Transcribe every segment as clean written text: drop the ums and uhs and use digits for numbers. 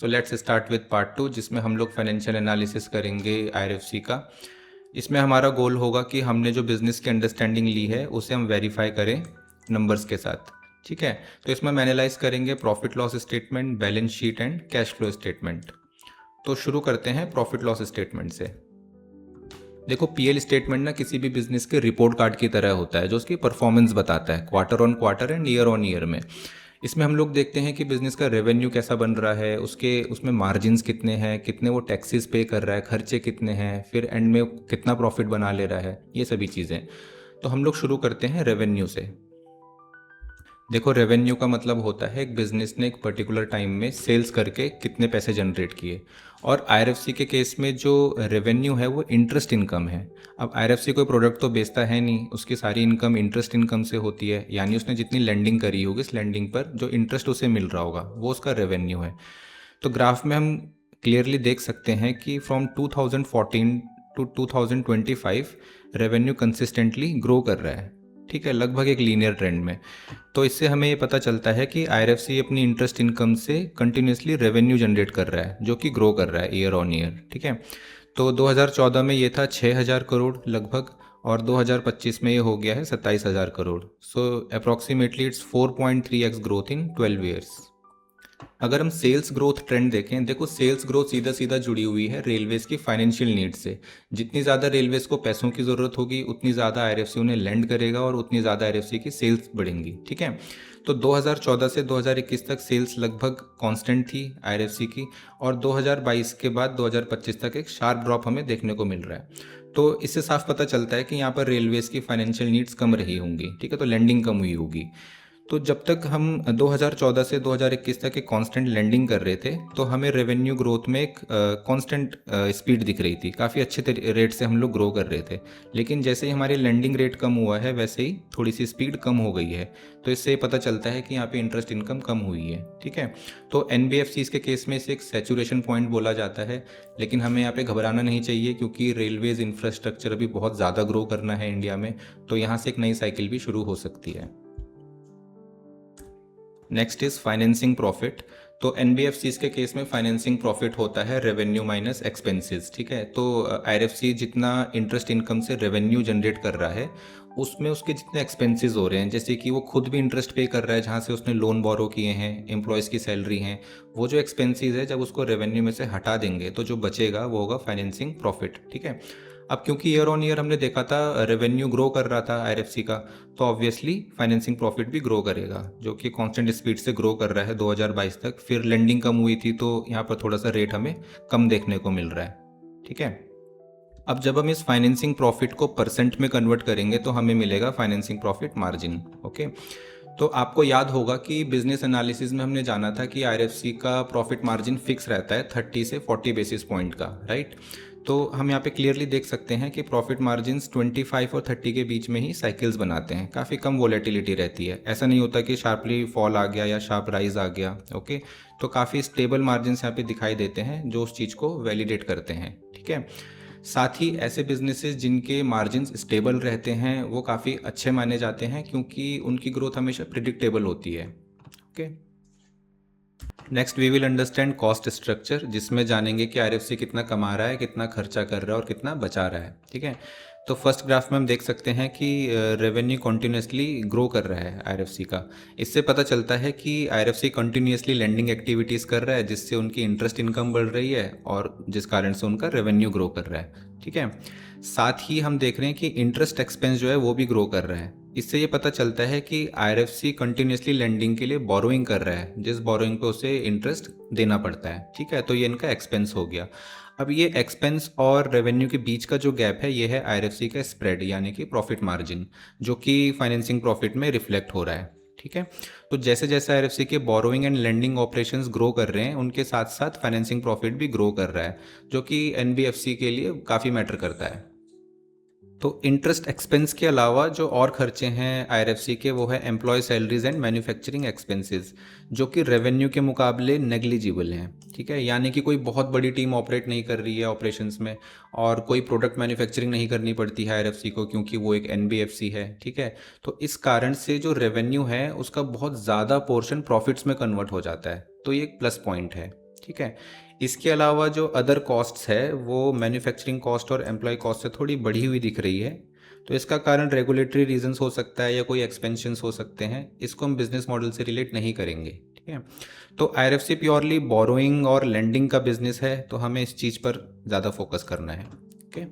So let's start with part 2, जिसमें हम लोग फाइनेंशियल एनालिसिस करेंगे आईआरएफसी का। इसमें हमारा गोल होगा कि हमने जो बिज़नेस की अंडरस्टैंडिंग ली है उसे हम वेरीफाई करें नंबर्स के साथ। ठीक है, तो इसमें हम एनालाइज करेंगे profit loss statement, balance sheet and cash flow statement. तो शुरू करते हैं प्रॉफिट लॉस स्टेटमेंट से। देखो, पीएल स्टेटमेंट ना किसी भी बिजनेस के रिपोर्ट कार्ड की तरह होता है, जो उसकी परफॉर्मेंस बताता है quarter on quarter and year on year में। इसमें हम लोग देखते हैं कि बिजनेस का रेवेन्यू कैसा बन रहा है, उसमें मार्जिन्स कितने हैं, कितने वो टैक्सेस पे कर रहा है, खर्चे कितने हैं, फिर एंड में कितना प्रॉफिट बना ले रहा है, ये सभी चीज़ें। तो हम लोग शुरू करते हैं रेवेन्यू से। देखो, रेवेन्यू का मतलब होता है एक बिजनेस ने एक पर्टिकुलर टाइम में सेल्स करके कितने पैसे जनरेट किए। और आईआरएफसी के केस में जो रेवेन्यू है वो इंटरेस्ट इनकम है। अब आईआरएफसी कोई प्रोडक्ट तो बेचता है नहीं, उसकी सारी इनकम इंटरेस्ट इनकम से होती है, यानी उसने जितनी लैंडिंग करी होगी इस लैंडिंग पर जो इंटरेस्ट उसे मिल रहा होगा वो उसका रेवेन्यू है। तो ग्राफ में हम क्लियरली देख सकते हैं कि from 2014 to 2025 revenue consistently grow कर रहा है। ठीक है, लगभग एक लीनियर ट्रेंड में। तो इससे हमें ये पता चलता है कि आईआरएफसी अपनी इंटरेस्ट इनकम से कंटिन्यूसली रेवेन्यू जनरेट कर रहा है, जो कि ग्रो कर रहा है ईयर ऑन ईयर। ठीक है, तो 2014 में ये था 6,000 करोड़ लगभग, और 2025 में ये हो गया है 27,000 crore. So approximately it's 4.3x growth in 12 years. अगर हम सेल्स ग्रोथ ट्रेंड देखें, देखो सेल्स ग्रोथ सीधा सीधा जुड़ी हुई है रेलवेज की फाइनेंशियल नीड से। जितनी ज़्यादा रेलवेज को पैसों की ज़रूरत होगी उतनी ज़्यादा आईआरएफसी उन्हें लैंड करेगा और उतनी ज़्यादा आईआरएफसी की सेल्स बढ़ेंगी। ठीक है, तो 2014 से 2021 तक सेल्स लगभग कांस्टेंट थी आईआरएफसी की, और 2022 के बाद 2025 तक एक शार्प ड्रॉप हमें देखने को मिल रहा है। तो इससे साफ पता चलता है कि यहाँ पर रेलवेज की फाइनेंशियल नीड्स कम रही होंगी। ठीक है, तो लैंडिंग कम हुई होगी। तो जब तक हम 2014 से 2021 तक एक कांस्टेंट लैंडिंग कर रहे थे, तो हमें रेवेन्यू ग्रोथ में एक कांस्टेंट स्पीड दिख रही थी, काफ़ी अच्छे रेट से हम लोग ग्रो कर रहे थे। लेकिन जैसे ही हमारी लैंडिंग रेट कम हुआ है वैसे ही थोड़ी सी स्पीड कम हो गई है। तो इससे पता चलता है कि यहाँ पे इंटरेस्ट इनकम कम हुई है। ठीक है, तो एनबीएफसीज के केस में इसे एक सैचुरेशन पॉइंट बोला जाता है। लेकिन हमें यहाँ पे घबराना नहीं चाहिए, क्योंकि रेलवेज इंफ्रास्ट्रक्चर अभी बहुत ज़्यादा ग्रो करना है इंडिया में, तो यहाँ से एक नई साइकिल भी शुरू हो सकती है। Next is financing profit. तो एनबीएफसीज के केस में फाइनेंसिंग प्रॉफिट होता है रेवेन्यू माइनस एक्सपेंसेस। ठीक है, तो आईआरएफसी जितना इंटरेस्ट इनकम से रेवेन्यू जनरेट कर रहा है उसमें उसके जितने एक्सपेंसेस हो रहे हैं, जैसे कि वो खुद भी इंटरेस्ट पे कर रहा है जहाँ से उसने लोन बोरो किए हैं, एम्प्लॉयज़ की सैलरी हैं, वो जो एक्सपेंसेस है जब उसको रेवेन्यू में से हटा देंगे तो जो बचेगा वो होगा फाइनेंसिंग प्रॉफिट। ठीक है, अब क्योंकि ईयर ऑन ईयर हमने देखा था रेवेन्यू ग्रो कर रहा था आईआरएफसी का, तो ऑब्वियसली फाइनेंसिंग प्रॉफिट भी ग्रो करेगा, जो कि कांस्टेंट स्पीड से ग्रो कर रहा है 2022 तक। फिर लेंडिंग कम हुई थी तो यहाँ पर थोड़ा सा रेट हमें कम देखने को मिल रहा है। ठीक है, अब जब हम इस फाइनेंसिंग प्रॉफिट को परसेंट में कन्वर्ट करेंगे तो हमें मिलेगा फाइनेंसिंग प्रॉफिट मार्जिन। ओके, तो आपको याद होगा कि बिजनेस एनालिसिस में हमने जाना था कि आईआरएफसी का प्रॉफिट मार्जिन फिक्स रहता है 30 से 40 बेसिस पॉइंट का, राइट। तो हम यहाँ पे क्लियरली देख सकते हैं कि प्रॉफिट मार्जिन्स 25 और 30 के बीच में ही साइकिल्स बनाते हैं, काफ़ी कम वोलेटिलिटी रहती है। ऐसा नहीं होता कि शार्पली फॉल आ गया या शार्प राइज आ गया। ओके, तो काफ़ी स्टेबल मार्जिन्स यहाँ पे दिखाई देते हैं जो उस चीज़ को वैलिडेट करते हैं। ठीक है, साथ ही ऐसे बिजनेसेस जिनके मार्जिन्स स्टेबल रहते हैं वो काफ़ी अच्छे माने जाते हैं, क्योंकि उनकी ग्रोथ हमेशा प्रिडिक्टेबल होती है। Okay, next we will understand cost structure, जिसमें जानेंगे कि आईआरएफसी कितना कमा रहा है, कितना खर्चा कर रहा है और कितना बचा रहा है। ठीक है, तो फर्स्ट ग्राफ में हम देख सकते हैं कि रेवेन्यू कंटिन्यूसली ग्रो कर रहा है आईआरएफसी का। इससे पता चलता है कि आईआरएफसी कंटिन्यूसली लैंडिंग एक्टिविटीज़ कर रहा है, जिससे उनकी इंटरेस्ट इनकम बढ़ रही है और जिस कारण से उनका रेवेन्यू ग्रो कर रहा है। ठीक है, साथ ही हम देख रहे हैं कि इंटरेस्ट एक्सपेंस जो है वो भी ग्रो कर रहा है। इससे ये पता चलता है कि आईआरएफसी कंटिन्यूसली लैंडिंग के लिए बोरोइंग कर रहा है, जिस बोरोइंग पे उसे इंटरेस्ट देना पड़ता है। ठीक है, तो ये इनका एक्सपेंस हो गया। अब ये एक्सपेंस और रेवेन्यू के बीच का जो गैप है ये है आईआरएफसी का स्प्रेड, यानी कि प्रॉफिट मार्जिन, जो कि फाइनेंसिंग प्रॉफिट में रिफ्लेक्ट हो रहा है। ठीक है, तो जैसे जैसे आईआरएफसी के borrowing and lending operations grow कर रहे हैं उनके साथ साथ फाइनेंसिंग प्रॉफिट भी ग्रो कर रहा है, जो कि एनबीएफसी के लिए काफ़ी मैटर करता है। तो इंटरेस्ट एक्सपेंस के अलावा जो और खर्चे हैं आईआरएफसी के वो है employ salaries and manufacturing expenses, जो कि रेवेन्यू के मुकाबले नेग्लिजिबल हैं। ठीक है, यानी कि कोई बहुत बड़ी टीम ऑपरेट नहीं कर रही है ऑपरेशंस में, और कोई प्रोडक्ट मैन्युफैक्चरिंग नहीं करनी पड़ती है आईआरएफसी को, क्योंकि वो एक एनबीएफसी है। ठीक है, तो इस कारण से जो रेवेन्यू है उसका बहुत ज़्यादा पोर्शन प्रॉफिट्स में कन्वर्ट हो जाता है, तो ये एक प्लस पॉइंट है। ठीक है। इसके अलावा जो अदर कॉस्ट्स है वो मैन्युफैक्चरिंग कॉस्ट और एम्प्लॉय कॉस्ट से थोड़ी बढ़ी हुई दिख रही है। तो इसका कारण रेगुलेटरी रीजंस हो सकता है या कोई एक्सपेंशंस हो सकते हैं, इसको हम बिजनेस मॉडल से रिलेट नहीं करेंगे। ठीक है। तो आईआरएफसी प्योरली बोरोइंग और लेंडिंग का बिजनेस है, तो हमें इस चीज़ पर ज़्यादा फोकस करना है। ओके।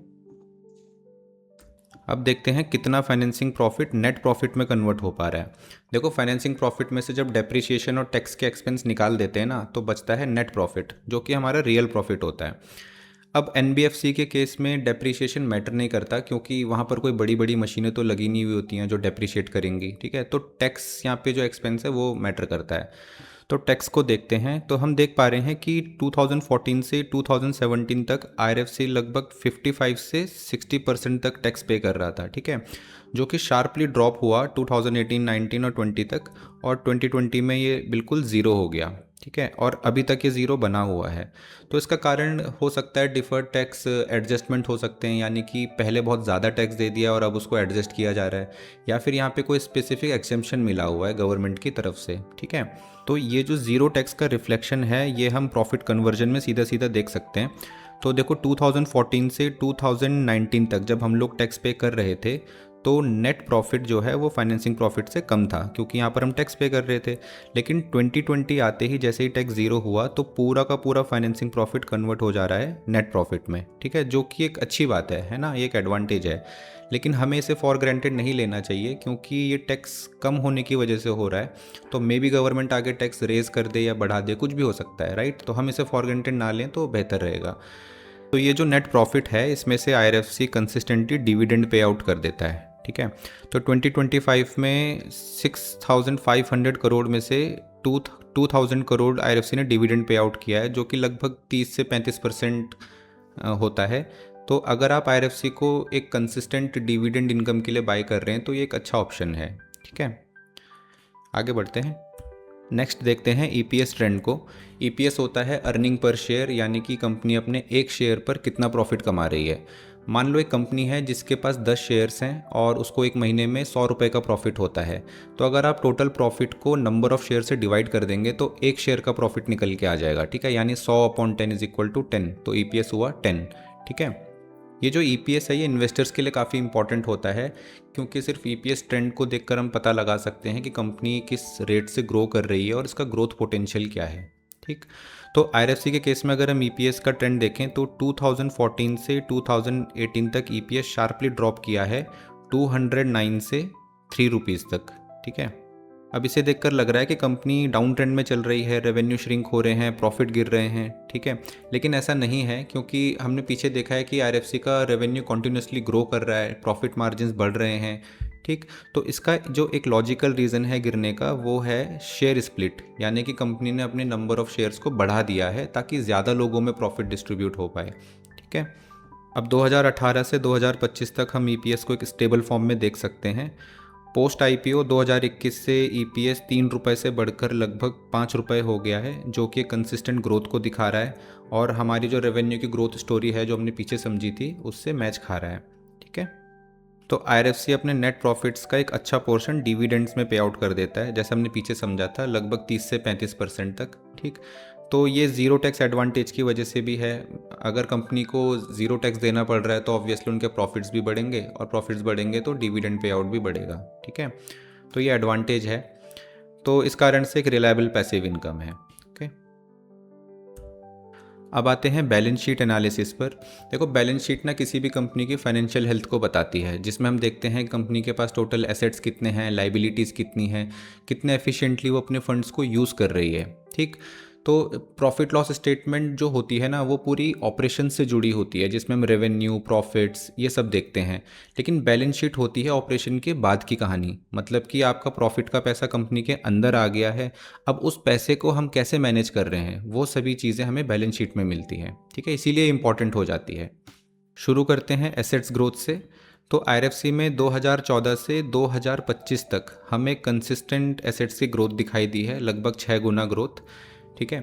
अब देखते हैं कितना फाइनेंसिंग प्रॉफिट नेट प्रॉफिट में कन्वर्ट हो पा रहा है। देखो, फाइनेंसिंग प्रॉफिट में से जब डेप्रिसिएशन और टैक्स के एक्सपेंस निकाल देते हैं ना, तो बचता है नेट प्रॉफिट, जो कि हमारा रियल प्रॉफिट होता है। अब एनबीएफसी के केस में डेप्रिसिएशन मैटर नहीं करता, क्योंकि वहाँ पर कोई बड़ी बड़ी मशीनें तो लगी नहीं हुई होती हैं जो डेप्रिशिएट करेंगी। ठीक है। तो टैक्स यहाँ पे जो एक्सपेंस है वो मैटर करता है। तो टैक्स को देखते हैं, तो हम देख पा रहे हैं कि 2014 से 2017 तक आईआरएफसी लगभग 55 से 60% तक टैक्स पे कर रहा था। ठीक है। जो कि शार्पली ड्रॉप हुआ 2018, 19 और 20 तक, और 2020 में ये बिल्कुल ज़ीरो हो गया। ठीक है। और अभी तक ये ज़ीरो बना हुआ है। तो इसका कारण हो सकता है डिफर्ड टैक्स एडजस्टमेंट हो सकते हैं, यानी कि पहले बहुत ज़्यादा टैक्स दे दिया और अब उसको एडजस्ट किया जा रहा है, या फिर यहाँ पे कोई स्पेसिफिक एक्सेम्पशन मिला हुआ है गवर्नमेंट की तरफ से। ठीक है। तो ये जो ज़ीरो टैक्स का रिफ्लेक्शन है ये हम प्रॉफिट कन्वर्जन में सीधा सीधा देख सकते हैं। तो देखो, 2014 से 2019 तक जब हम लोग टैक्स पे कर रहे थे, तो नेट प्रॉफिट जो है वो फाइनेंसिंग प्रॉफिट से कम था, क्योंकि यहाँ पर हम टैक्स पे कर रहे थे। लेकिन 2020 आते ही जैसे ही टैक्स ज़ीरो हुआ, तो पूरा का पूरा फाइनेंसिंग प्रॉफिट कन्वर्ट हो जा रहा है नेट प्रॉफिट में। ठीक है। जो कि एक अच्छी बात है ना, ये एक एडवांटेज है। लेकिन हमें इसे फॉर ग्रांटेड नहीं लेना चाहिए, क्योंकि ये टैक्स कम होने की वजह से हो रहा है। तो मे बी गवर्नमेंट आगे टैक्स रेज कर दे या बढ़ा दे, कुछ भी हो सकता है, राइट। तो हम इसे फॉर ग्रांटेड ना लें तो बेहतर रहेगा। तो ये जो नेट प्रॉफिट है, इसमें से IRFC consistently dividend pay out कर देता है। ठीक है। तो 2025 में 6,500 करोड़ में से 2,000 करोड़ आईआरएफसी ने डिविडेंड पे आउट किया है, जो कि लगभग 30 से 35% होता है। तो अगर आप आईआरएफसी को एक कंसिस्टेंट डिविडेंड इनकम के लिए बाय कर रहे हैं, तो ये एक अच्छा ऑप्शन है। ठीक है। आगे बढ़ते हैं। नेक्स्ट देखते हैं ईपीएस ट्रेंड को। ईपीएस होता है अर्निंग पर शेयर, यानी कि कंपनी अपने एक शेयर पर कितना प्रॉफिट कमा रही है। मान लो एक कंपनी है जिसके पास 10 शेयर्स हैं और उसको एक महीने में 100 रुपये का प्रॉफिट होता है। तो अगर आप टोटल प्रॉफिट को नंबर ऑफ शेयर से डिवाइड कर देंगे, तो एक शेयर का प्रॉफिट निकल के आ जाएगा। ठीक है। यानी 100/10 इज इक्वल टू 10, तो ईपीएस हुआ 10। ठीक है। ये जो ईपीएस है ये इन्वेस्टर्स के लिए काफ़ी इंपॉर्टेंट होता है, क्योंकि सिर्फ ईपीएस ट्रेंड को देखकर हम पता लगा सकते हैं कि कंपनी किस रेट से ग्रो कर रही है और इसका ग्रोथ पोटेंशियल क्या है। ठीक। तो आईआरएफसी के केस में अगर हम ईपीएस का ट्रेंड देखें, तो 2014 से 2018 तक ईपीएस शार्पली ड्रॉप किया है 209 से 3 रुपीज़ तक। ठीक है। अब इसे देखकर लग रहा है कि कंपनी डाउन ट्रेंड में चल रही है, रेवेन्यू श्रिंक हो रहे हैं, प्रॉफिट गिर रहे हैं। ठीक है। लेकिन ऐसा नहीं है, क्योंकि हमने पीछे देखा है कि आईआरएफसी का रेवेन्यू कॉन्टिन्यूसली ग्रो कर रहा है, प्रॉफिट मार्जिन्स बढ़ रहे हैं। ठीक। तो इसका जो एक लॉजिकल रीज़न है गिरने का, वो है शेयर स्प्लिट, यानी कि कंपनी ने अपने नंबर ऑफ शेयर्स को बढ़ा दिया है ताकि ज़्यादा लोगों में प्रॉफिट डिस्ट्रीब्यूट हो पाए। ठीक है। अब 2018 से 2025 तक हम ईपीएस को एक स्टेबल फॉर्म में देख सकते हैं। पोस्ट आईपीओ 2021 से ईपीएस 3 रुपये से बढ़कर लगभग 5 रुपये हो गया है, जो कि कंसिस्टेंट ग्रोथ को दिखा रहा है और हमारी जो रेवेन्यू की ग्रोथ स्टोरी है जो हमने पीछे समझी थी, उससे मैच खा रहा है। ठीक है। तो आईआरएफसी अपने नेट प्रॉफिट्स का एक अच्छा पोर्शन डिविडेंड्स में पे आउट कर देता है, जैसे हमने पीछे समझा था, लगभग 30 से 35% तक। ठीक। तो ये ज़ीरो टैक्स एडवांटेज की वजह से भी है। अगर कंपनी को ज़ीरो टैक्स देना पड़ रहा है, तो ऑब्वियसली उनके प्रॉफिट्स भी बढ़ेंगे, और प्रॉफिट्स बढ़ेंगे तो डिविडेंड पे आउट भी बढ़ेगा। ठीक है। तो ये एडवांटेज है। तो इस कारण से एक रिलायबल पैसिव इनकम है। ओके। अब आते हैं बैलेंस शीट एनालिसिस पर। देखो, बैलेंस शीट ना किसी भी कंपनी की फाइनेंशियल हेल्थ को बताती है, जिसमें हम देखते हैं कंपनी के पास टोटल एसेट्स कितने हैं, लाइबिलिटीज़ कितनी हैं, कितने एफिशिएंटली वो अपने फंड्स को यूज़ कर रही है। ठीक। तो प्रॉफिट लॉस स्टेटमेंट जो होती है ना, वो पूरी ऑपरेशन से जुड़ी होती है, जिसमें हम रेवेन्यू, प्रॉफिट्स, ये सब देखते हैं। लेकिन बैलेंस शीट होती है ऑपरेशन के बाद की कहानी, मतलब कि आपका प्रॉफिट का पैसा कंपनी के अंदर आ गया है, अब उस पैसे को हम कैसे मैनेज कर रहे हैं, वो सभी चीज़ें हमें बैलेंस शीट में मिलती हैं। ठीक है। इसीलिए इंपॉर्टेंट हो जाती है। शुरू करते हैं एसेट्स ग्रोथ से। तो आईआरएफसी में 2014 से 2025 तक हमें कंसिस्टेंट एसेट्स की ग्रोथ दिखाई दी है, लगभग 6 गुना ग्रोथ। ठीक है।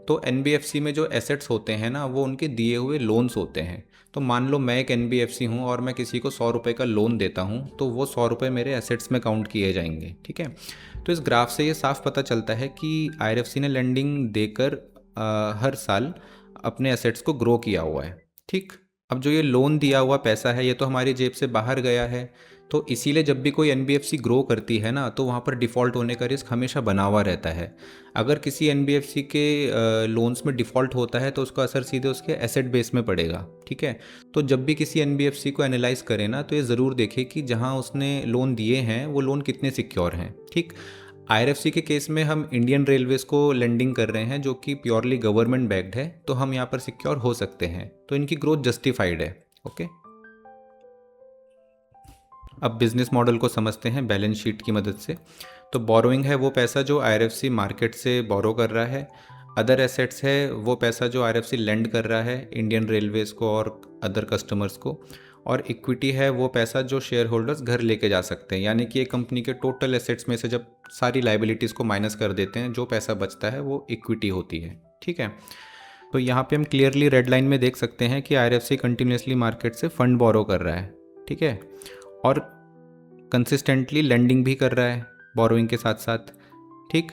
तो एनबीएफसी में जो एसेट्स होते हैं ना, वो उनके दिए हुए लोन्स होते हैं। तो मान लो मैं एक एनबीएफसी हूँ और मैं किसी को 100 रुपये का लोन देता हूँ, तो वो 100 रुपये मेरे एसेट्स में काउंट किए जाएंगे। ठीक है। तो इस ग्राफ से ये साफ पता चलता है कि आईआरएफसी ने लेंडिंग देकर हर साल अपने एसेट्स को ग्रो किया हुआ है। ठीक, अब जो ये लोन दिया हुआ पैसा है ये तो हमारी जेब से बाहर गया है, तो इसीलिए जब भी कोई एनबीएफसी ग्रो करती है ना, तो वहाँ पर डिफ़ॉल्ट होने का रिस्क हमेशा बना हुआ रहता है। अगर किसी एनबीएफसी के लोन्स में डिफ़ॉल्ट होता है तो उसका असर सीधे उसके एसेट बेस में पड़ेगा। ठीक है, तो जब भी किसी एनबीएफसी को एनालाइज करें ना, तो ये ज़रूर देखें कि जहाँ उसने लोन दिए हैं वो लोन कितने सिक्योर हैं। ठीक, आईआरएफसी के केस में हम इंडियन रेलवेज को लेंडिंग कर रहे हैं जो कि प्योरली गवर्नमेंट बैक्ड है, तो हम यहाँ पर सिक्योर हो सकते हैं, तो इनकी ग्रोथ जस्टिफाइड है। ओके, अब बिजनेस मॉडल को समझते हैं बैलेंस शीट की मदद से। तो बोरोइंग है वो पैसा जो आईआरएफसी मार्केट से बोरो कर रहा है। अदर एसेट्स है वो पैसा जो आईआरएफसी लेंड कर रहा है इंडियन रेलवेज को और अदर कस्टमर्स को। और इक्विटी है वो पैसा जो शेयर होल्डर्स घर लेके जा सकते हैं, यानी कि एक कंपनी के टोटल एसेट्स में से जब सारी लाइबिलिटीज़ को माइनस कर देते हैं, जो पैसा बचता है वो इक्विटी होती है। ठीक है, तो यहाँ पे हम क्लियरली रेड लाइन में देख सकते हैं कि आईआरएफसी कंटिन्यूसली मार्केट से फंड बोरो कर रहा है। ठीक है, और कंसिस्टेंटली लेंडिंग भी कर रहा है बोरोइंग के साथ साथ। ठीक,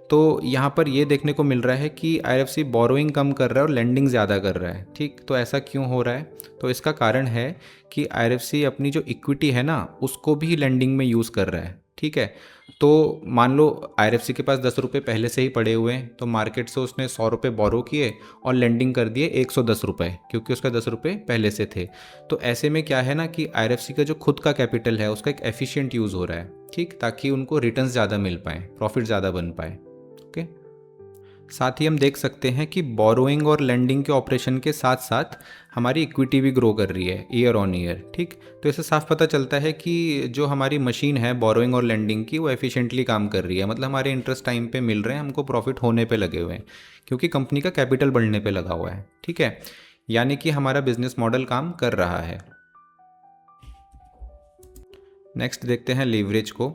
तो यहाँ पर ये देखने को मिल रहा है कि आईआरएफसी बोरोइंग कम कर रहा है और लेंडिंग ज़्यादा कर रहा है। ठीक, तो ऐसा क्यों हो रहा है? तो इसका कारण है कि आईआरएफसी अपनी जो इक्विटी है ना उसको भी लेंडिंग में यूज़ कर रहा है। ठीक है, तो मान लो आईआरएफसी के पास 10 रुपये पहले से ही पड़े हुए हैं, तो मार्केट से उसने 100 रुपये बोरो किए और लेंडिंग कर दिए 110 रुपये, क्योंकि उसका 10 रुपये पहले से थे। तो ऐसे में क्या है ना कि आईआरएफसी का जो खुद का कैपिटल है उसका एक एफिशिएंट यूज़ हो रहा है। ठीक, ताकि उनको रिटर्न्स ज़्यादा मिल पाए, प्रॉफिट ज़्यादा बन पाए। ओके, साथ ही हम देख सकते हैं कि बोरोइंग और लेंडिंग के ऑपरेशन के साथ साथ हमारी इक्विटी भी ग्रो कर रही है ईयर ऑन ईयर। ठीक, तो इससे साफ पता चलता है कि जो हमारी मशीन है बोरोइंग और लेंडिंग की वो एफिशिएंटली काम कर रही है, मतलब हमारे इंटरेस्ट टाइम पे मिल रहे हैं, हमको प्रॉफिट होने पे लगे हुए हैं, क्योंकि कंपनी का कैपिटल बढ़ने पे लगा हुआ है। ठीक है, यानी कि हमारा बिजनेस मॉडल काम कर रहा है। नेक्स्ट देखते हैं लीवरेज को।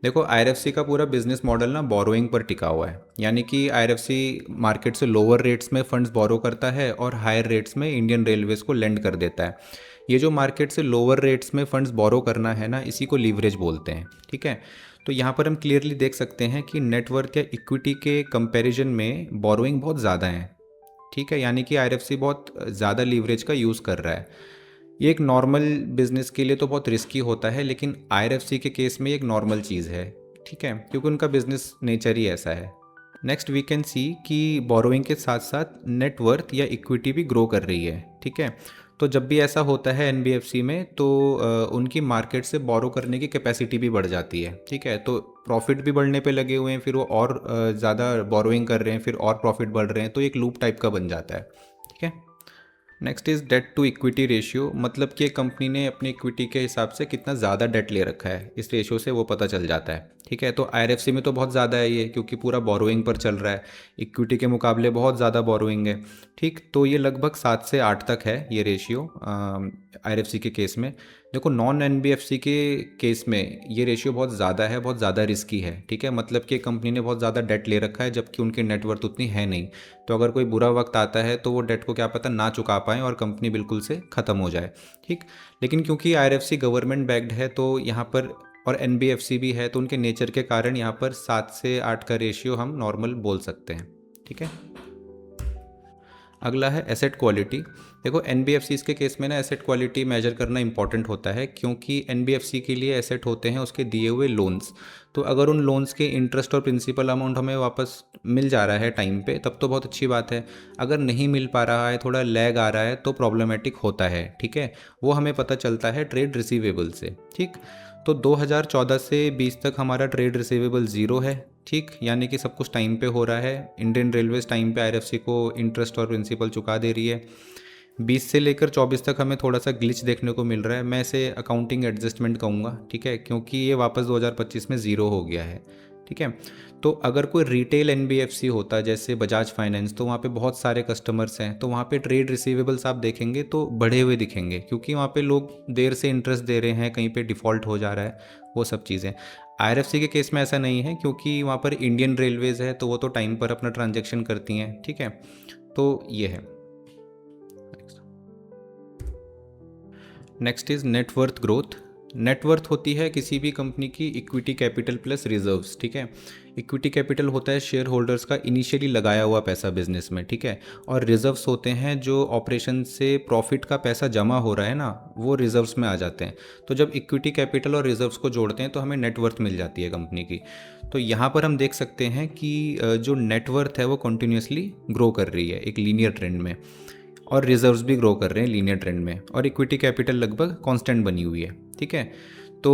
देखो, आईआरएफसी का पूरा बिजनेस मॉडल ना बोरोइंग पर टिका हुआ है, यानी कि आईआरएफसी मार्केट से लोअर रेट्स में फंड्स बोरो करता है और हायर रेट्स में इंडियन रेलवेज को लेंड कर देता है। ये जो मार्केट से लोअर रेट्स में फंड्स बोरो करना है ना, इसी को लीवरेज बोलते हैं। ठीक है, तो यहाँ पर हम क्लियरली देख सकते हैं कि नेटवर्थ या इक्विटी के कंपैरिजन में बोरोइंग बहुत ज़्यादा है। ठीक है, यानी कि आईआरएफसी बहुत ज़्यादा लीवरेज का यूज़ कर रहा है। ये एक नॉर्मल बिजनेस के लिए तो बहुत रिस्की होता है, लेकिन आईआरएफसी के केस में एक नॉर्मल चीज़ है। ठीक है, क्योंकि उनका बिजनेस नेचर ही ऐसा है। नेक्स्ट वी कैन सी कि बोरोइंग के साथ साथ नेटवर्थ या इक्विटी भी ग्रो कर रही है। ठीक है, तो जब भी ऐसा होता है एनबीएफसी में, तो उनकी मार्केट से बोरो करने की कैपेसिटी भी बढ़ जाती है। ठीक है, तो प्रॉफिट भी बढ़ने पे लगे हुए हैं, फिर वो और ज़्यादा बोरोइंग कर रहे हैं, फिर और प्रॉफिट बढ़ रहे हैं, तो एक लूप टाइप का बन जाता है। ठीक है, next is debt to equity ratio, मतलब कि कंपनी ने अपनी इक्विटी के हिसाब से कितना ज़्यादा डेट ले रखा है, इस रेशियो से वो पता चल जाता है। ठीक है, तो आईआरएफसी में तो बहुत ज़्यादा है ये, क्योंकि पूरा बोरोइंग पर चल रहा है, इक्विटी के मुकाबले बहुत ज़्यादा बोरोइंग है। ठीक, तो ये लगभग 7 से 8 तक है ये रेशियो आईआरएफसी के केस में। देखो, नॉन एनबीएफसी के केस में ये रेशियो बहुत ज़्यादा है, बहुत ज़्यादा रिस्की है। ठीक है, मतलब कि कंपनी ने बहुत ज़्यादा डेट ले रखा है, जबकि उनकी नेटवर्थ उतनी है नहीं। तो अगर कोई बुरा वक्त आता है तो वो डेट को क्या पता ना चुका पाएँ और कंपनी बिल्कुल से ख़त्म हो जाए। ठीक, लेकिन क्योंकि आईआरएफसी गवर्नमेंट बैक्ड है, तो यहाँ पर और एनबीएफसी भी है, तो उनके नेचर के कारण यहाँ पर 7 से 8 का रेशियो हम नॉर्मल बोल सकते हैं। ठीक है, अगला है एसेट क्वालिटी। देखो, एनबीएफसीज के केस में ना एसेट क्वालिटी मेजर करना इंपॉर्टेंट होता है, क्योंकि एनबीएफसी के लिए एसेट होते हैं उसके दिए हुए लोन्स। तो अगर उन लोन्स के इंटरेस्ट और प्रिंसिपल अमाउंट हमें वापस मिल जा रहा है टाइम पे, तब तो बहुत अच्छी बात है। अगर नहीं मिल पा रहा है, थोड़ा लैग आ रहा है, तो प्रॉब्लमेटिक होता है। ठीक है, वो हमें पता चलता है ट्रेड रिसीवेबल से। ठीक, तो 2014 से 20 तक हमारा ट्रेड रिसीवेबल ज़ीरो है। ठीक, यानी कि सब कुछ टाइम पे हो रहा है। इंडियन रेलवेज टाइम पे आईआरएफसी को इंटरेस्ट और प्रिंसिपल चुका दे रही है। 20 से लेकर 24 तक हमें थोड़ा सा ग्लिच देखने को मिल रहा है, मैं इसे अकाउंटिंग एडजस्टमेंट कहूँगा। ठीक है, क्योंकि ये वापस 2025 में ज़ीरो हो गया है। ठीक है, तो अगर कोई रिटेल एनबीएफसी होता जैसे बजाज फाइनेंस, तो वहाँ पे बहुत सारे कस्टमर्स हैं, तो वहाँ पे ट्रेड रिसीवेबल्स आप देखेंगे तो बढ़े हुए दिखेंगे, क्योंकि वहाँ पे लोग देर से इंटरेस्ट दे रहे हैं, कहीं पे डिफ़ॉल्ट हो जा रहा है, वो सब चीज़ें। आईआरएफसी के केस में ऐसा नहीं है, क्योंकि वहाँ पर इंडियन रेलवेज़ है, तो वो तो टाइम पर अपना ट्रांजेक्शन करती हैं। ठीक है, तो ये है। Next is net worth growth. Net worth होती है किसी भी कंपनी की इक्विटी कैपिटल प्लस रिजर्व्स, ठीक है। इक्विटी कैपिटल होता है शेयर होल्डर्स का इनिशियली लगाया हुआ पैसा बिजनेस में, ठीक है। और रिजर्व्स होते हैं जो ऑपरेशन से प्रॉफिट का पैसा जमा हो रहा है ना, वो रिजर्व्स में आ जाते हैं। तो जब इक्विटी कैपिटल और रिजर्व्स को जोड़ते हैं तो हमें नेटवर्थ मिल जाती है कंपनी की। तो यहाँ पर हम देख सकते हैं कि जो नेटवर्थ है वो कंटिन्यूसली ग्रो कर रही है एक लीनियर ट्रेंड में, और रिजर्व्स भी ग्रो कर रहे हैं लीनियर ट्रेंड में, और इक्विटी कैपिटल लगभग कांस्टेंट बनी हुई है, ठीक है। तो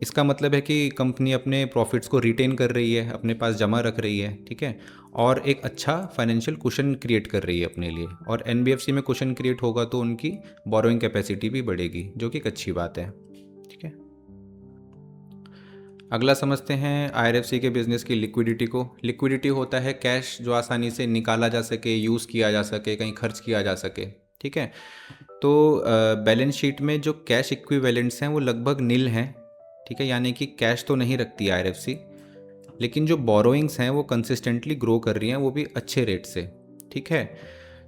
इसका मतलब है कि कंपनी अपने प्रॉफिट्स को रिटेन कर रही है, अपने पास जमा रख रही है, ठीक है। और एक अच्छा फाइनेंशियल कुशन क्रिएट कर रही है अपने लिए, और एनबीएफसी में कुशन क्रिएट होगा तो उनकी बोरोइंग कैपेसिटी भी बढ़ेगी, जो कि एक अच्छी बात है, ठीक है। अगला समझते हैं आईआरएफसी के बिज़नेस की लिक्विडिटी को। लिक्विडिटी होता है कैश जो आसानी से निकाला जा सके, यूज़ किया जा सके, कहीं खर्च किया जा सके, ठीक है। तो बैलेंस शीट में जो कैश इक्विवेलेंट्स हैं वो लगभग नील हैं, ठीक है। यानी कि कैश तो नहीं रखती आईआरएफसी, लेकिन जो बोरोइंग्स हैं वो कंसिस्टेंटली ग्रो कर रही हैं, वो भी अच्छे रेट से, ठीक है।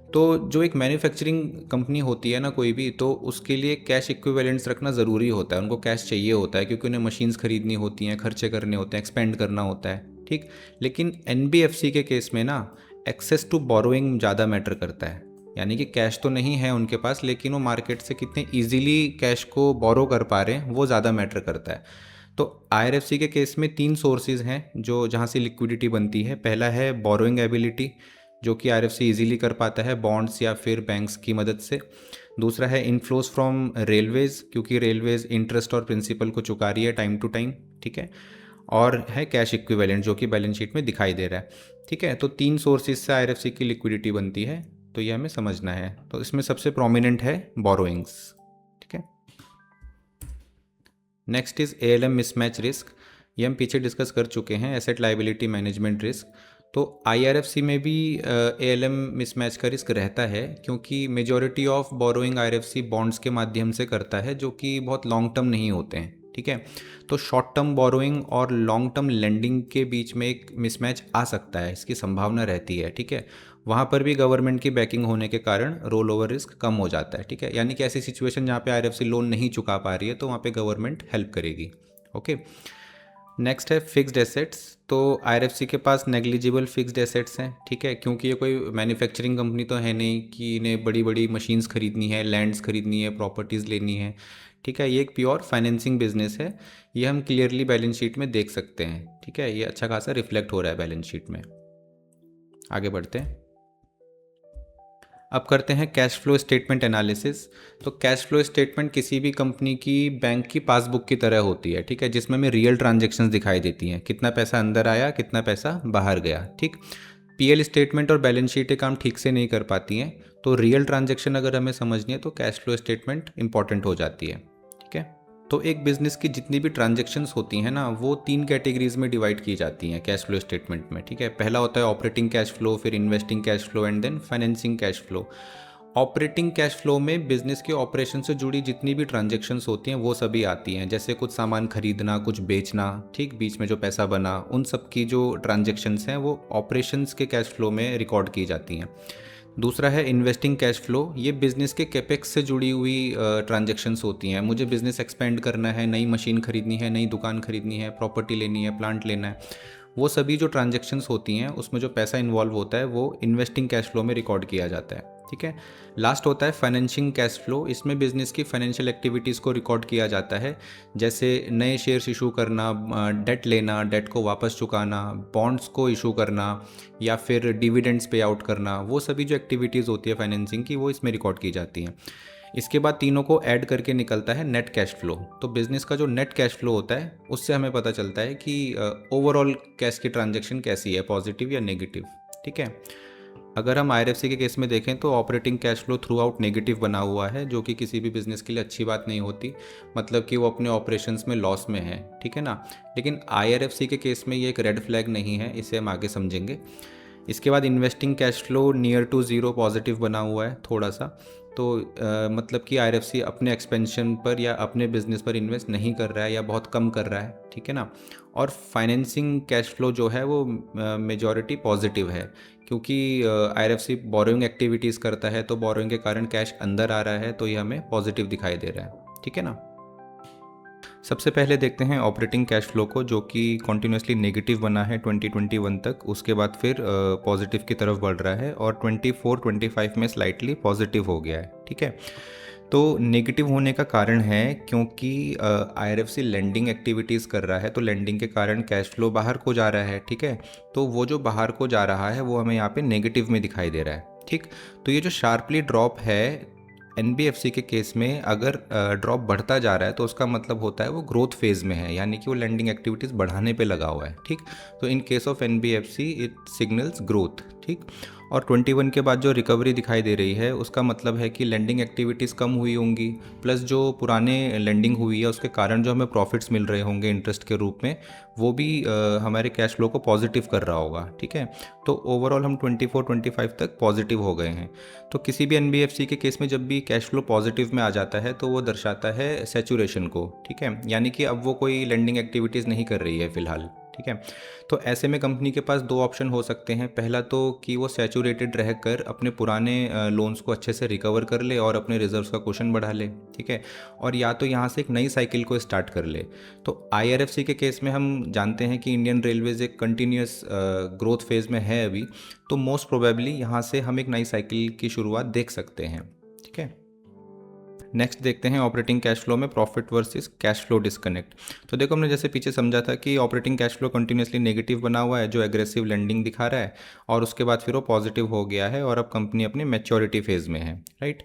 तो जो एक मैन्युफैक्चरिंग कंपनी होती है ना कोई भी, तो उसके लिए कैश इक्विवेलेंट्स रखना ज़रूरी होता है। उनको कैश चाहिए होता है क्योंकि उन्हें मशीन्स खरीदनी होती हैं, खर्चे करने होते हैं, एक्सपेंड करना होता है, ठीक। लेकिन एनबीएफसी के केस में ना एक्सेस टू बोरोइंग ज़्यादा मैटर करता है। यानी कि कैश तो नहीं है उनके पास, लेकिन वो मार्केट से कितने ईजिली कैश को बोरो कर पा रहे हैं वो ज़्यादा मैटर करता है। तो आईआरएफसी के केस में 3 सोर्सेज हैं जो जहाँ से लिक्विडिटी बनती है। पहला है बोरोइंग एबिलिटी, जो कि आईआरएफसी इजीली कर पाता है बॉन्ड्स या फिर बैंक्स की मदद से। दूसरा है इनफ्लोज फ्रॉम रेलवेज, क्योंकि रेलवेज इंटरेस्ट और प्रिंसिपल को चुका रही है टाइम टू टाइम, ठीक है। और है कैश इक्विवेलेंट जो कि बैलेंस शीट में दिखाई दे रहा है, ठीक है। तो 3 सोर्सेज से आईआरएफसी की लिक्विडिटी बनती है, तो ये हमें समझना है। तो इसमें सबसे प्रोमिनेंट है बोरोइंग्स, ठीक है। Next is ALM mismatch risk. ये हम पीछे डिस्कस कर चुके हैं, एसेट लाइबिलिटी मैनेजमेंट रिस्क। तो आईआरएफसी में भी एएलएम मिसमैच का रिस्क रहता है, क्योंकि majority of borrowing IRFC bonds के माध्यम से करता है, जो कि बहुत लॉन्ग टर्म नहीं होते हैं, ठीक है। तो शॉर्ट टर्म बोरोइंग और लॉन्ग टर्म लेंडिंग के बीच में एक मिसमैच आ सकता है, इसकी संभावना रहती है, ठीक है। वहाँ पर भी गवर्नमेंट की बैकिंग होने के कारण रोल ओवर रिस्क कम हो जाता है, ठीक है। यानी कि ऐसी सिचुएशन जहाँ पे आईआरएफसी लोन नहीं चुका पा रही है तो वहाँ पे गवर्नमेंट हेल्प करेगी, ओके। नेक्स्ट है फिक्स्ड एसेट्स। तो आईआरएफसी के पास नेग्लिजिबल फिक्स्ड एसेट्स हैं, ठीक है, क्योंकि ये कोई मैन्युफैक्चरिंग कंपनी तो है नहीं कि इन्हें बड़ी बड़ी मशीन्स खरीदनी है, लैंड्स खरीदनी है, प्रॉपर्टीज़ लेनी है, ठीक है। ये एक प्योर फाइनेंसिंग बिजनेस है, ये हम क्लियरली बैलेंस शीट में देख सकते हैं, ठीक है। ये अच्छा खासा रिफ्लेक्ट हो रहा है बैलेंस शीट में। आगे बढ़ते हैं, अब करते हैं कैश फ्लो स्टेटमेंट एनालिसिस। तो कैश फ्लो स्टेटमेंट किसी भी कंपनी की बैंक की पासबुक की तरह होती है, ठीक है, जिसमें हमें रियल ट्रांजैक्शंस दिखाई देती हैं, कितना पैसा अंदर आया, कितना पैसा बाहर गया, ठीक। पीएल स्टेटमेंट और बैलेंस शीट ये काम ठीक से नहीं कर पाती हैं, तो रियल ट्रांजैक्शन अगर हमें समझनी है तो कैश फ्लो स्टेटमेंट इंपॉर्टेंट हो जाती है, ठीक है। तो एक बिजनेस की जितनी भी ट्रांजैक्शंस होती हैं ना, वो 3 कैटेगरीज में डिवाइड की जाती हैं कैश फ्लो स्टेटमेंट में, ठीक है। पहला होता है ऑपरेटिंग कैश फ्लो, फिर investing cash flow and then financing cash flow. Operating cash flow में बिजनेस के ऑपरेशन से जुड़ी जितनी भी ट्रांजैक्शंस होती हैं वो सभी आती हैं, जैसे कुछ सामान खरीदना, कुछ बेचना, ठीक, बीच में जो पैसा बना, उन सब की जो ट्रांजैक्शंस हैं वो ऑपरेशंस के कैश फ्लो में रिकॉर्ड की जाती हैं। दूसरा है इन्वेस्टिंग कैश फ्लो। ये बिज़नेस के कैपेक्स से जुड़ी हुई ट्रांजैक्शंस होती हैं। मुझे बिज़नेस एक्सपेंड करना है, नई मशीन खरीदनी है, नई दुकान खरीदनी है, प्रॉपर्टी लेनी है, प्लांट लेना है, वो सभी जो ट्रांजैक्शंस होती हैं उसमें जो पैसा इन्वॉल्व होता है वो इन्वेस्टिंग कैश फ्लो में रिकॉर्ड किया जाता है, ठीक है। लास्ट होता है फाइनेंशिंग कैश फ्लो। इसमें बिजनेस की फाइनेंशियल एक्टिविटीज़ को रिकॉर्ड किया जाता है, जैसे नए शेयर्स इशू करना, डेट लेना, डेट को वापस चुकाना, बॉन्ड्स को इशू करना, या फिर डिविडेंड्स पे आउट करना, वो सभी जो एक्टिविटीज़ होती है फाइनेंसिंग की वो इसमें रिकॉर्ड की जाती हैं। इसके बाद तीनों को ऐड करके निकलता है नेट कैश फ्लो। तो बिज़नेस का जो नेट कैश फ्लो होता है उससे हमें पता चलता है कि ओवरऑल कैश की ट्रांजैक्शन कैसी है, पॉजिटिव या नेगेटिव, ठीक है। अगर हम आईआरएफसी के केस में देखें तो operating cash flow through out negative बना हुआ है, जो कि किसी भी बिजनेस के लिए अच्छी बात नहीं होती, मतलब कि वो अपने ऑपरेशंस में लॉस में है, ठीक है ना। लेकिन आईआरएफसी के केस में ये एक रेड फ्लैग नहीं है, इसे हम आगे समझेंगे। इसके बाद investing cash flow near to zero positive बना हुआ है थोड़ा सा। तो मतलब कि आईआरएफसी अपने एक्सपेंशन पर या अपने बिजनेस पर इन्वेस्ट नहीं कर रहा है या बहुत कम कर रहा है, ठीक है ना। और फाइनेंसिंग कैश फ्लो जो है वो मेजॉरिटी पॉजिटिव है, क्योंकि आईआरएफसी बोरोइंग एक्टिविटीज़ करता है, तो बोरोइंग के कारण कैश अंदर आ रहा है, तो ये हमें पॉजिटिव दिखाई दे रहा है, ठीक है ना। सबसे पहले देखते हैं ऑपरेटिंग कैश फ्लो को, जो कि कॉन्टिन्यूसली नेगेटिव बना है 2021 तक, उसके बाद फिर पॉजिटिव की तरफ बढ़ रहा है और 24-25 में स्लाइटली पॉजिटिव हो गया है। ठीक है, तो नेगेटिव होने का कारण है क्योंकि आईआरएफसी लेंडिंग एक्टिविटीज़ कर रहा है, तो लेंडिंग के कारण कैश फ्लो बाहर को जा रहा है। ठीक है, तो वो जो बाहर को जा रहा है वो हमें यहाँ पे नेगेटिव में दिखाई दे रहा है। ठीक, तो ये जो शार्पली ड्रॉप है एनबीएफसी के केस में, अगर ड्रॉप बढ़ता जा रहा है तो उसका मतलब होता है वो ग्रोथ फेज़ में है, यानी कि वो लेंडिंग एक्टिविटीज़ बढ़ाने पे लगा हुआ है। ठीक, तो in case of NBFC it signals growth. ठीक, और 21 के बाद जो रिकवरी दिखाई दे रही है उसका मतलब है कि लेंडिंग एक्टिविटीज़ कम हुई होंगी, प्लस जो पुराने लेंडिंग हुई है उसके कारण जो हमें प्रॉफिट्स मिल रहे होंगे इंटरेस्ट के रूप में, वो भी हमारे कैश फ्लो को पॉजिटिव कर रहा होगा। ठीक है, तो ओवरऑल हम 24-25 तक पॉजिटिव हो गए हैं। तो किसी भी एनबीएफसी के केस में जब भी कैश फ्लो पॉजिटिव में आ जाता है तो वो दर्शाता है सैचुरेशन को। ठीक है, यानी कि अब वो कोई लेंडिंग एक्टिविटीज़ नहीं कर रही है फ़िलहाल। ठीक है, तो ऐसे में कंपनी के पास दो ऑप्शन हो सकते हैं। पहला तो कि वो सैचुरेटेड रहकर अपने पुराने लोन्स को अच्छे से रिकवर कर ले और अपने रिजर्व्स का क्वेश्चन बढ़ा ले। ठीक है, और या तो यहाँ से एक नई साइकिल को स्टार्ट कर ले। तो आईआरएफसी के केस में हम जानते हैं कि इंडियन रेलवेज एक कंटिन्यूस ग्रोथ फेज़ में है अभी, तो मोस्ट प्रोबेबली यहाँ से हम एक नई साइकिल की शुरुआत देख सकते हैं। ठीक है, नेक्स्ट देखते हैं ऑपरेटिंग कैश फ्लो में profit versus cash flow disconnect. तो देखो, हमने जैसे पीछे समझा था कि operating cash flow continuously negative बना हुआ है, जो एग्रेसिव लेंडिंग दिखा रहा है, और उसके बाद फिर वो पॉजिटिव हो गया है और अब कंपनी अपनी मैच्योरिटी फेज़ में है। राइट,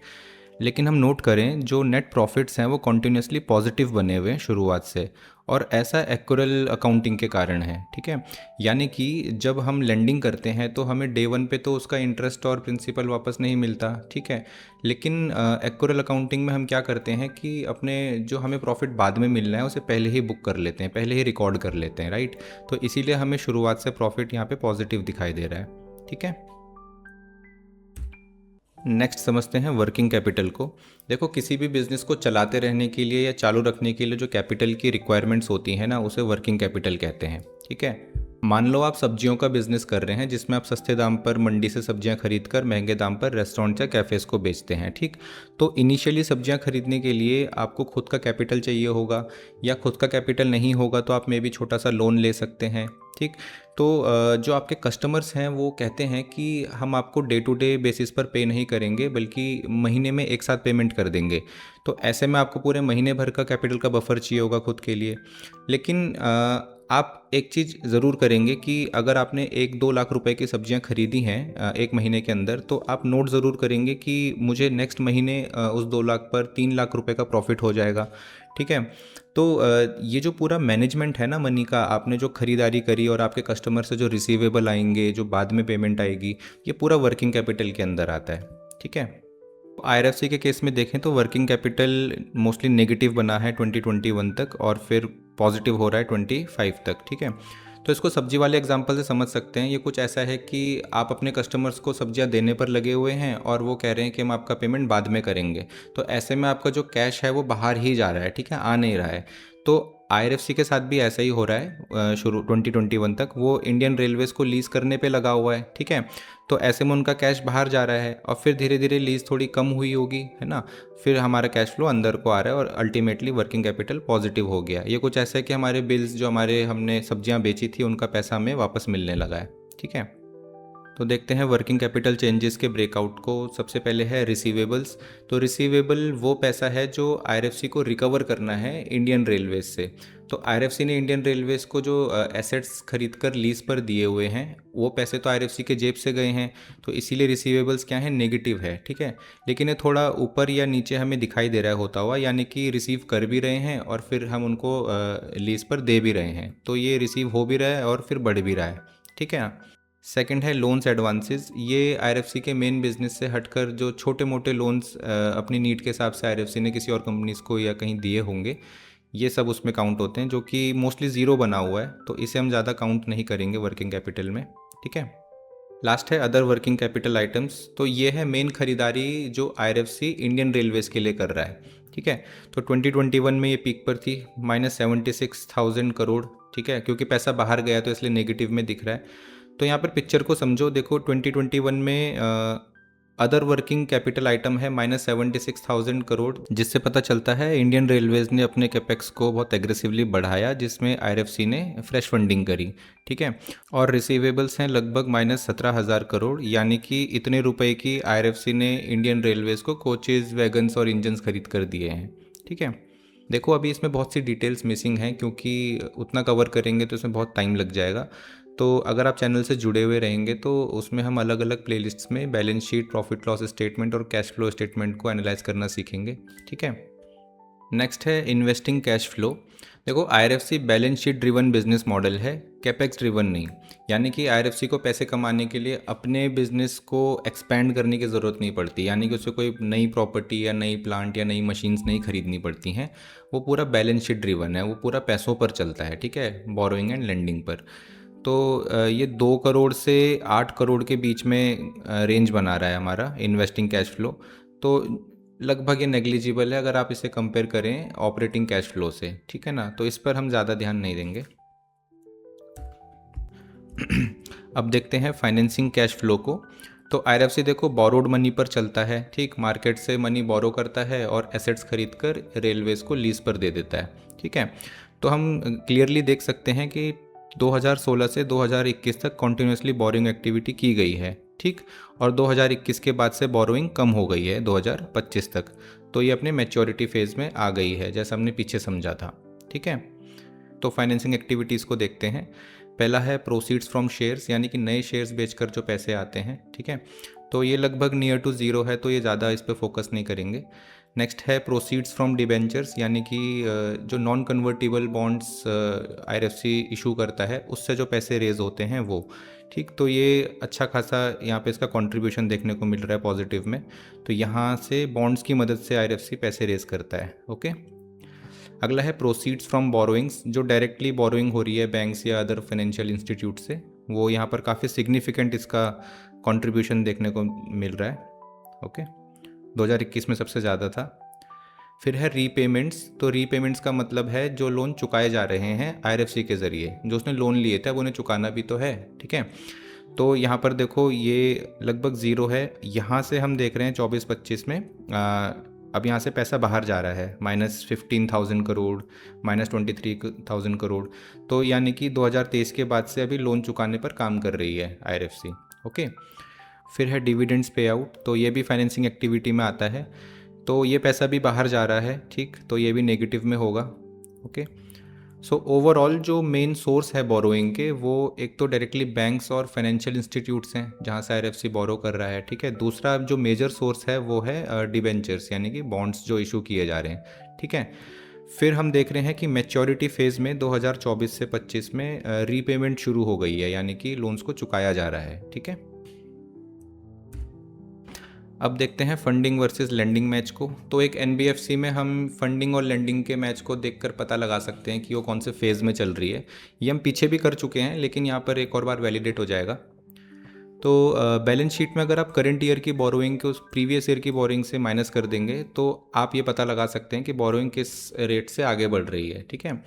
लेकिन हम नोट करें जो नेट प्रॉफिट्स हैं वो कॉन्टिन्यूसली पॉजिटिव बने हुए हैं शुरुआत से, और ऐसा एक्यूरल अकाउंटिंग के कारण है। ठीक है, यानी कि जब हम लेंडिंग करते हैं तो हमें डे वन पे तो उसका इंटरेस्ट और प्रिंसिपल वापस नहीं मिलता। ठीक है, लेकिन एक्यूरल अकाउंटिंग में हम क्या करते हैं कि अपने जो हमें प्रॉफिट बाद में मिलना है उसे पहले ही बुक कर लेते हैं, पहले ही रिकॉर्ड कर लेते हैं। राइट, तो इसीलिए हमें शुरुआत से प्रॉफिट यहाँ पे पॉजिटिव दिखाई दे रहा है। ठीक है, नेक्स्ट समझते हैं वर्किंग कैपिटल को। देखो, किसी भी बिजनेस को चलाते रहने के लिए या चालू रखने के लिए जो कैपिटल की रिक्वायरमेंट्स होती हैं ना, उसे वर्किंग कैपिटल कहते हैं। ठीक है, मान लो आप सब्जियों का बिजनेस कर रहे हैं जिसमें आप सस्ते दाम पर मंडी से सब्जियां खरीद कर महंगे दाम पर रेस्टोरेंट या कैफ़ेज़ को बेचते हैं। ठीक, तो इनिशियली सब्जियां खरीदने के लिए आपको खुद का कैपिटल चाहिए होगा, या खुद का कैपिटल नहीं होगा तो आप मे भी छोटा सा लोन ले सकते हैं। ठीक, तो जो आपके कस्टमर्स हैं वो कहते हैं कि हम आपको डे टू डे बेसिस पर पे नहीं करेंगे, बल्कि महीने में एक साथ पेमेंट कर देंगे। तो ऐसे में आपको पूरे महीने भर का कैपिटल का बफर चाहिए होगा खुद के लिए। लेकिन आप एक चीज़ ज़रूर करेंगे कि अगर आपने 1-2 लाख रुपए की सब्जियां खरीदी हैं एक महीने के अंदर, तो आप नोट ज़रूर करेंगे कि मुझे नेक्स्ट महीने उस 2 लाख पर 3 लाख रुपए का प्रॉफिट हो जाएगा। ठीक है, तो ये जो पूरा मैनेजमेंट है ना मनी का, आपने जो खरीदारी करी और आपके कस्टमर से जो रिसीवेबल आएंगे, जो बाद में पेमेंट आएगी, ये पूरा वर्किंग कैपिटल के अंदर आता है। ठीक है, आईआरएफसी के केस में देखें तो वर्किंग कैपिटल मोस्टली नेगेटिव बना है 2021 तक और फिर पॉजिटिव हो रहा है 25 तक। ठीक है, तो इसको सब्जी वाले एग्जांपल से समझ सकते हैं। ये कुछ ऐसा है कि आप अपने कस्टमर्स को सब्जियां देने पर लगे हुए हैं और वो कह रहे हैं कि हम आपका पेमेंट बाद में करेंगे, तो ऐसे में आपका जो कैश है वो बाहर ही जा रहा है। ठीक है, आ नहीं रहा है। तो आईआरएफसी के साथ भी ऐसा ही हो रहा है शुरू 2021 तक। वो इंडियन रेलवेज़ को लीज़ करने पे लगा हुआ है। ठीक है, तो ऐसे में उनका कैश बाहर जा रहा है और फिर धीरे धीरे लीज़ थोड़ी कम हुई होगी, है ना, फिर हमारा कैश फ्लो अंदर को आ रहा है और अल्टीमेटली वर्किंग कैपिटल पॉजिटिव हो गया। ये कुछ ऐसा है कि हमारे बिल्स जो हमने सब्जियां बेची थी उनका पैसा हमें वापस मिलने लगा है। ठीक है, तो देखते हैं वर्किंग कैपिटल चेंजेस के ब्रेकआउट को। सबसे पहले है रिसीवेबल्स। तो रिसीवेबल वो पैसा है जो आईआरएफसी को रिकवर करना है इंडियन रेलवेज से। तो आईआरएफसी ने इंडियन रेलवेज को जो एसेट्स खरीद कर लीज पर दिए हुए हैं, वो पैसे तो आईआरएफसी के जेब से गए हैं, तो इसीलिए रिसीवेबल्स क्या है, नेगेटिव है। ठीक है, लेकिन ये थोड़ा ऊपर या नीचे हमें दिखाई दे रहा है होता हुआ, यानी कि रिसीव कर भी रहे हैं और फिर हम उनको लीज पर दे भी रहे हैं, तो ये रिसीव हो भी रहा है और फिर बढ़ भी रहा है। ठीक है, सेकंड है लोन्स एडवांसेस। ये आईआरएफसी के मेन बिजनेस से हटकर जो छोटे मोटे लोन्स अपनी नीड के हिसाब से आईआरएफसी ने किसी और कंपनीज को या कहीं दिए होंगे, ये सब उसमें काउंट होते हैं, जो कि मोस्टली ज़ीरो बना हुआ है, तो इसे हम ज़्यादा काउंट नहीं करेंगे वर्किंग कैपिटल में। ठीक है, लास्ट है अदर वर्किंग कैपिटल आइटम्स। तो ये है मेन खरीदारी जो आईआरएफसी इंडियन रेलवेज के लिए कर रहा है। ठीक है, तो 2021 में ये पीक पर थी -76,000 करोड़। ठीक है, क्योंकि पैसा बाहर गया तो इसलिए नेगेटिव में दिख रहा है। तो यहाँ पर पिक्चर को समझो। देखो, 2021 में अदर वर्किंग कैपिटल आइटम है -76,000 करोड़, जिससे पता चलता है इंडियन रेलवेज ने अपने कैपेक्स को बहुत एग्रेसिवली बढ़ाया, जिसमें आईआरएफसी ने फ्रेश फंडिंग करी। ठीक है। और रिसीवेबल्स हैं लगभग -17,000 करोड़, यानी कि इतने रुपए की आईआरएफसी ने इंडियन रेलवेज को कोचेज, वैगन्स और इंजन्स खरीद कर दिए हैं। ठीक है। देखो अभी इसमें बहुत सी डिटेल्स मिसिंग हैं, क्योंकि उतना कवर करेंगे तो इसमें बहुत टाइम लग जाएगा। तो अगर आप चैनल से जुड़े हुए रहेंगे तो उसमें हम अलग अलग प्लेलिस्ट्स में balance sheet, profit loss statement और कैश फ्लो स्टेटमेंट को एनालाइज करना सीखेंगे। ठीक है। नेक्स्ट है इन्वेस्टिंग कैश फ्लो। देखो IRFC balance sheet driven business model है, कैपेक्स ड्रिवन नहीं। यानी कि आईआरएफसी को पैसे कमाने के लिए अपने बिजनेस को एक्सपेंड करने की ज़रूरत नहीं पड़ती, यानी कि उसे कोई नई प्रॉपर्टी या नई प्लांट या नई मशीन्स नहीं खरीदनी पड़ती हैं। वो पूरा बैलेंस शीट ड्रिवन है, वो पूरा पैसों पर चलता है। ठीक है, बोरोइंग एंड लेंडिंग पर। तो ये 2 करोड़ से 8 करोड़ के बीच में रेंज बना रहा है हमारा इन्वेस्टिंग कैश फ्लो। तो लगभग ये नेग्लिजिबल है अगर आप इसे कंपेयर करें ऑपरेटिंग कैश फ्लो से। ठीक है ना, तो इस पर हम ज़्यादा ध्यान नहीं देंगे। अब देखते हैं फाइनेंसिंग कैश फ्लो को। तो आईआरएफसी देखो बोरोड मनी पर चलता है। ठीक, मार्केट से मनी बोरो करता है और एसेट्स खरीद कर रेलवेज को लीज पर दे देता है। ठीक है। तो हम क्लियरली देख सकते हैं कि 2016 से 2021 तक कॉन्टिन्यूसली बोरिंग एक्टिविटी की गई है। ठीक, और 2021 के बाद से बोरोइंग कम हो गई है 2025 तक। तो ये अपने मैच्योरिटी फेज में आ गई है, जैसा हमने पीछे समझा था। ठीक है। तो फाइनेंसिंग एक्टिविटीज़ को देखते हैं। पहला है प्रोसीड्स फ्रॉम शेयर्स, यानी कि नए शेयर्स बेचकर जो पैसे आते हैं। ठीक है। तो ये लगभग नियर टू ज़ीरो है, तो ये ज़्यादा इस पर फोकस नहीं करेंगे। नेक्स्ट है प्रोसीड्स फ्रॉम डिबेंचर्स, यानी कि जो non convertible bonds IRFC issue करता है उससे जो पैसे रेज होते हैं वो। ठीक, तो ये अच्छा खासा यहाँ पे इसका कंट्रीब्यूशन देखने को मिल रहा है पॉजिटिव में। तो यहाँ से बॉन्ड्स की मदद से आईआरएफसी पैसे रेज करता है। ओके। अगला है प्रोसीड्स फ्रॉम बोरोइंग्स, जो डायरेक्टली बोरोइंग हो रही है बैंक्स या अदर फाइनेंशियल इंस्टीट्यूट से। वो यहाँ पर काफ़ी सिग्निफिकेंट इसका कंट्रीब्यूशन देखने को मिल रहा है। ओके, 2021 में सबसे ज़्यादा था। फिर है रीपेमेंट्स। तो रीपेमेंट्स का मतलब है जो लोन चुकाए जा रहे हैं आईआरएफसी के ज़रिए। जो उसने लोन लिए थे अब उन्हें चुकाना भी तो है। ठीक है। तो यहाँ पर देखो ये लगभग ज़ीरो है। यहाँ से हम देख रहे हैं 24-25 में अब यहाँ से पैसा बाहर जा रहा है, -15,000 करोड़, -23,000 करोड़। तो यानी कि 2023 के बाद से अभी लोन चुकाने पर काम कर रही है आईआरएफसी। ओके। फिर है डिविडेंड्स पे आउट। तो ये भी फाइनेंसिंग एक्टिविटी में आता है। तो ये पैसा भी बाहर जा रहा है। ठीक, तो ये भी नेगेटिव में होगा। ओके। सो ओवरऑल जो मेन सोर्स है बोरोइंग के, वो एक तो डायरेक्टली बैंक्स और फाइनेंशियल इंस्टीट्यूट्स हैं जहाँ से आईआरएफसी बोरो कर रहा है। ठीक है। दूसरा जो मेजर सोर्स है वो है डिबेंचर्स, यानी कि बॉन्ड्स जो इशू किए जा रहे हैं। ठीक है। फिर हम देख रहे हैं कि मैच्योरिटी फेज़ में 2024 से 25 में रीपेमेंट शुरू हो गई है, यानी कि लोन्स को चुकाया जा रहा है। ठीक है। अब देखते हैं फंडिंग वर्सेस लेंडिंग मैच को। तो एक एनबीएफसी में हम फंडिंग और लेंडिंग के मैच को देखकर पता लगा सकते हैं कि वो कौन से फेज़ में चल रही है। ये हम पीछे भी कर चुके हैं, लेकिन यहाँ पर एक और बार वैलिडेट हो जाएगा। तो बैलेंस शीट में अगर आप करंट ईयर की बोरोइंग को उस प्रीवियस ईयर की बोरोइंग से माइनस कर देंगे तो आप ये पता लगा सकते हैं कि बोरोइंग किस रेट से आगे बढ़ रही है। ठीक है।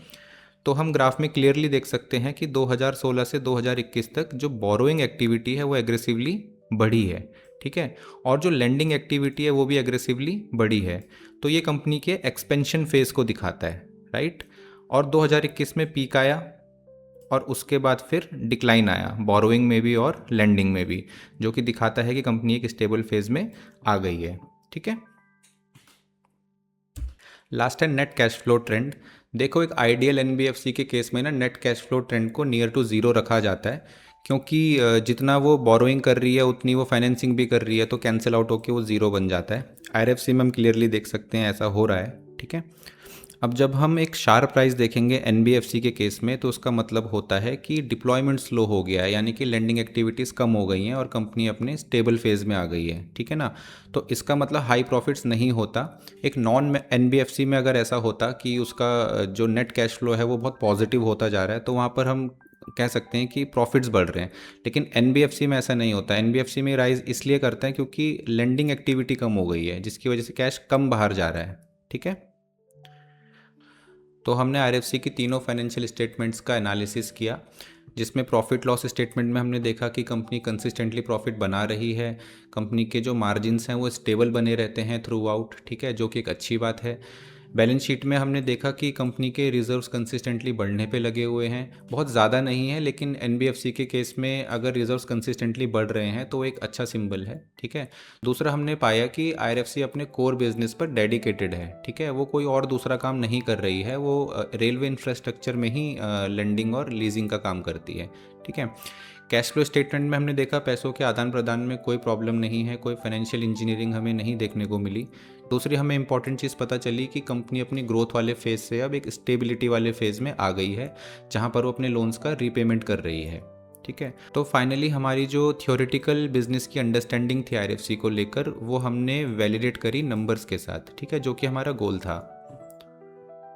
तो हम ग्राफ में क्लियरली देख सकते हैं कि 2016 से 2021 तक जो बोरोइंग एक्टिविटी है वो एग्रेसिवली बढ़ी है। ठीक है। और जो लेंडिंग एक्टिविटी है वो भी एग्रेसिवली बढ़ी है। तो ये कंपनी के एक्सपेंशन फेज को दिखाता है, राइट। और 2021 में पीक आया और उसके बाद फिर डिक्लाइन आया बोरोइंग में भी और लेंडिंग में भी, जो कि दिखाता है कि कंपनी एक स्टेबल फेज में आ गई है। ठीक है। लास्ट है नेट कैश फ्लो ट्रेंड। देखो एक आइडियल एनबीएफसी के केस में ना नेट कैश फ्लो ट्रेंड को नियर टू ज़ीरो रखा जाता है, क्योंकि जितना वो बोरोइंग कर रही है उतनी वो फाइनेंसिंग भी कर रही है, तो कैंसिल आउट होकर वो ज़ीरो बन जाता है। आईआरएफसी में हम क्लियरली देख सकते हैं ऐसा हो रहा है। ठीक है। अब जब हम एक शार्प प्राइस देखेंगे एनबीएफसी के केस में, तो उसका मतलब होता है कि डिप्लॉयमेंट स्लो हो गया है, यानी कि लेंडिंग एक्टिविटीज़ कम हो गई हैं और कंपनी अपने स्टेबल फेज़ में आ गई है। ठीक है ना। तो इसका मतलब हाई प्रॉफिट्स नहीं होता। एक नॉन एनबीएफसी में अगर ऐसा होता कि उसका जो नेट कैश फ्लो है वो बहुत पॉजिटिव होता जा रहा है, तो वहाँ पर हम कह सकते हैं कि प्रॉफिट्स बढ़ रहे हैं। लेकिन एनबीएफसी में ऐसा नहीं होता। एनबीएफसी में राइज इसलिए करते हैं क्योंकि लेंडिंग एक्टिविटी कम हो गई है, जिसकी वजह से कैश कम बाहर जा रहा है। ठीक है। तो हमने आईआरएफसी की तीनों फाइनेंशियल स्टेटमेंट्स का एनालिसिस किया। जिसमें प्रॉफिट लॉस स्टेटमेंट में हमने देखा कि कंपनी कंसिस्टेंटली प्रॉफिट बना रही है, कंपनी के जो मार्जिन्स हैं वो स्टेबल बने रहते हैं थ्रू आउट, ठीक है, जो कि एक अच्छी बात है। बैलेंस शीट में हमने देखा कि कंपनी के रिजर्व्स कंसिस्टेंटली बढ़ने पे लगे हुए हैं, बहुत ज़्यादा नहीं है, लेकिन एनबीएफसी के केस में अगर रिजर्व्स कंसिस्टेंटली बढ़ रहे हैं तो एक अच्छा सिंबल है, ठीक है। दूसरा हमने पाया कि आईआरएफसी अपने कोर बिजनेस पर डेडिकेटेड है, ठीक है, वो कोई और दूसरा काम नहीं कर रही है, वो रेलवे इंफ्रास्ट्रक्चर में ही लेंडिंग और लीजिंग का काम करती है, ठीक है। कैश फ्लो स्टेटमेंट में हमने देखा पैसों के आदान प्रदान में कोई प्रॉब्लम नहीं है, कोई फाइनेंशियल इंजीनियरिंग हमें नहीं देखने को मिली। दूसरी हमें इंपॉर्टेंट चीज़ पता चली कि कंपनी अपनी ग्रोथ वाले फेज़ से अब एक स्टेबिलिटी वाले फेज़ में आ गई है, जहां पर वो अपने लोन्स का रीपेमेंट कर रही है, ठीक है। तो फाइनली हमारी जो थियोरेटिकल बिजनेस की अंडरस्टैंडिंग थी आईआरएफसी को लेकर, वो हमने वैलिडेट करी नंबर्स के साथ, ठीक है, जो कि हमारा गोल था।